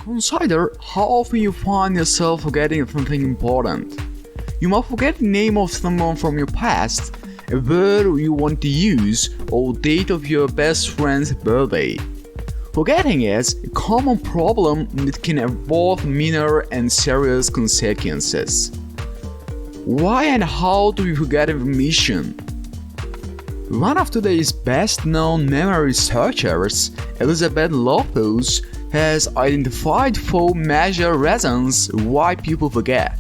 Consider how often you find yourself forgetting something important. You might forget the name of someone from your past, a word you want to use, or the date of your best friend's birthday. Forgetting is a common problem that can have both minor and serious consequences. Why and how do we forget information? One of today's best-known memory researchers, Loftus, has identified 4 major reasons why people forget: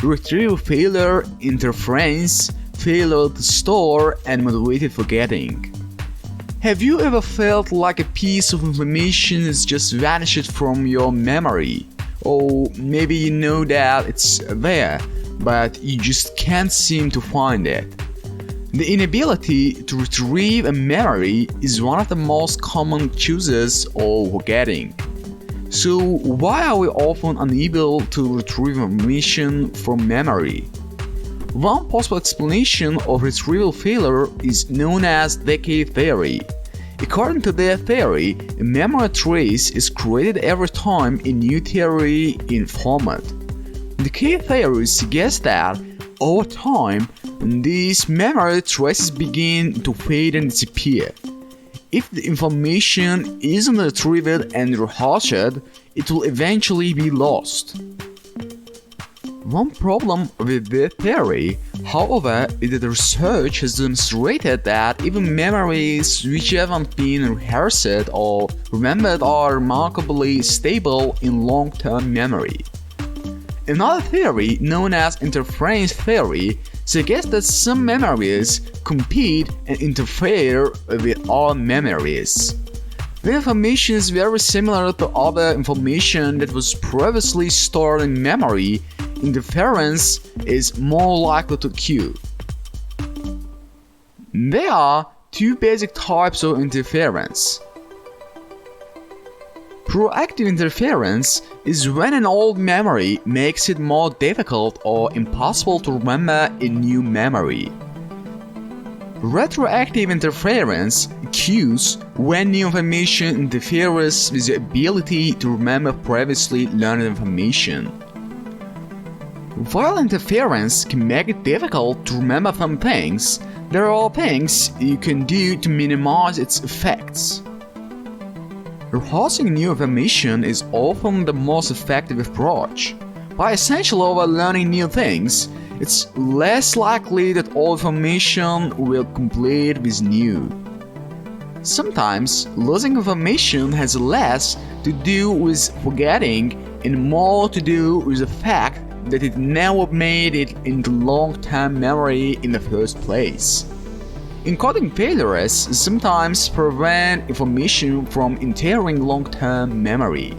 retrieval failure, interference, failure to store, and motivated forgetting. Have you ever felt like a piece of information has just vanished from your memory? Or maybe you know that it's there, but you just can't seem to find it. The inability to retrieve a memory is one of the most common causes of forgetting. So why are we often unable to retrieve information from memory? One possible explanation of retrieval failure is known as decay theory. According to their theory, a memory trace is created every time a new theory is formed. Decay theory suggests that, over time, these memory traces begin to fade and disappear. If the information isn't retrieved and rehashed, it will eventually be lost. One problem with this theory, however, is that the research has demonstrated that even memories which haven't been rehearsed or remembered are remarkably stable in long-term memory. Another theory, known as interference theory, suggests that some memories compete and interfere with other memories. The information is very similar to other information that was previously stored in memory. Interference is more likely to occur. There are 2 basic types of interference. Proactive interference is when an old memory makes it more difficult or impossible to remember a new memory. Retroactive interference occurs when new information interferes with the ability to remember previously learned information. While interference can make it difficult to remember some things, there are things you can do to minimize its effects. Rehearsing new information is often the most effective approach. By essentially overlearning new things, it's less likely that old information will complete with new. Sometimes, losing information has less to do with forgetting and more to do with the fact that it never made it into long-term memory in the first place. Encoding failures sometimes prevent information from entering long-term memory.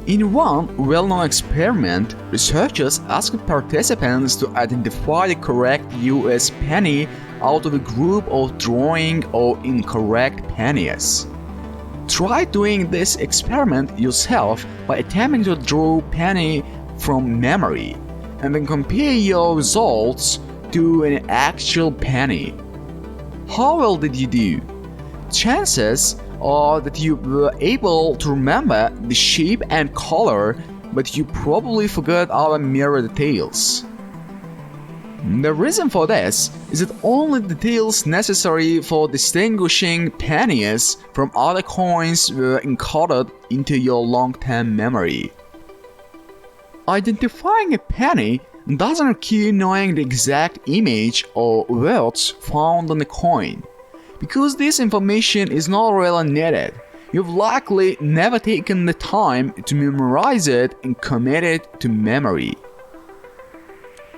In one well-known experiment, researchers asked participants to identify the correct US penny out of a group of drawing or incorrect pennies. Try doing this experiment yourself by attempting to draw a penny from memory, and then compare your results to an actual penny. How well did you do? Chances are that you were able to remember the shape and color, but you probably forgot other mirror details. The reason for this is that only the details necessary for distinguishing pennies from other coins were encoded into your long-term memory. Identifying a penny doesn't require knowing the exact image or words found on the coin. Because this information is not really needed, you've likely never taken the time to memorize it and commit it to memory.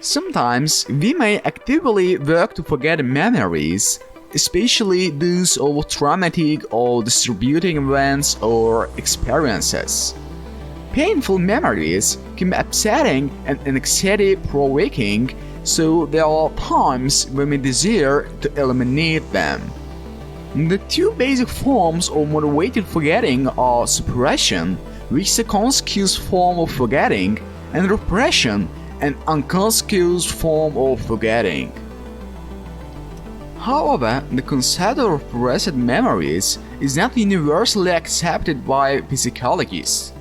Sometimes we may actively work to forget memories, especially those of traumatic or disturbing events or experiences. Painful memories can be upsetting and anxiety-provoking, so there are times when we desire to eliminate them. The 2 basic forms of motivated forgetting are suppression, which is a conscious form of forgetting, and repression, an unconscious form of forgetting. However, the concept of repressed memories is not universally accepted by psychologists.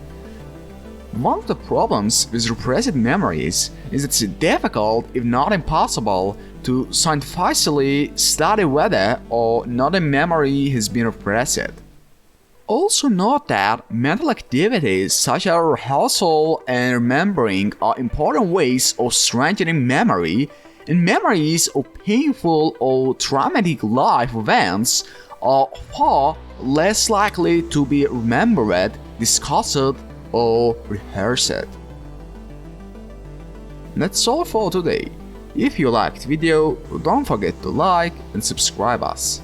One of the problems with repressed memories is it's difficult, if not impossible, to scientifically study whether or not a memory has been repressed. Also note that mental activities such as rehearsal and remembering are important ways of strengthening memory, and memories of painful or traumatic life events are far less likely to be remembered, discussed, or rehearsed. That's all for today. If you liked the video, don't forget to like and subscribe us.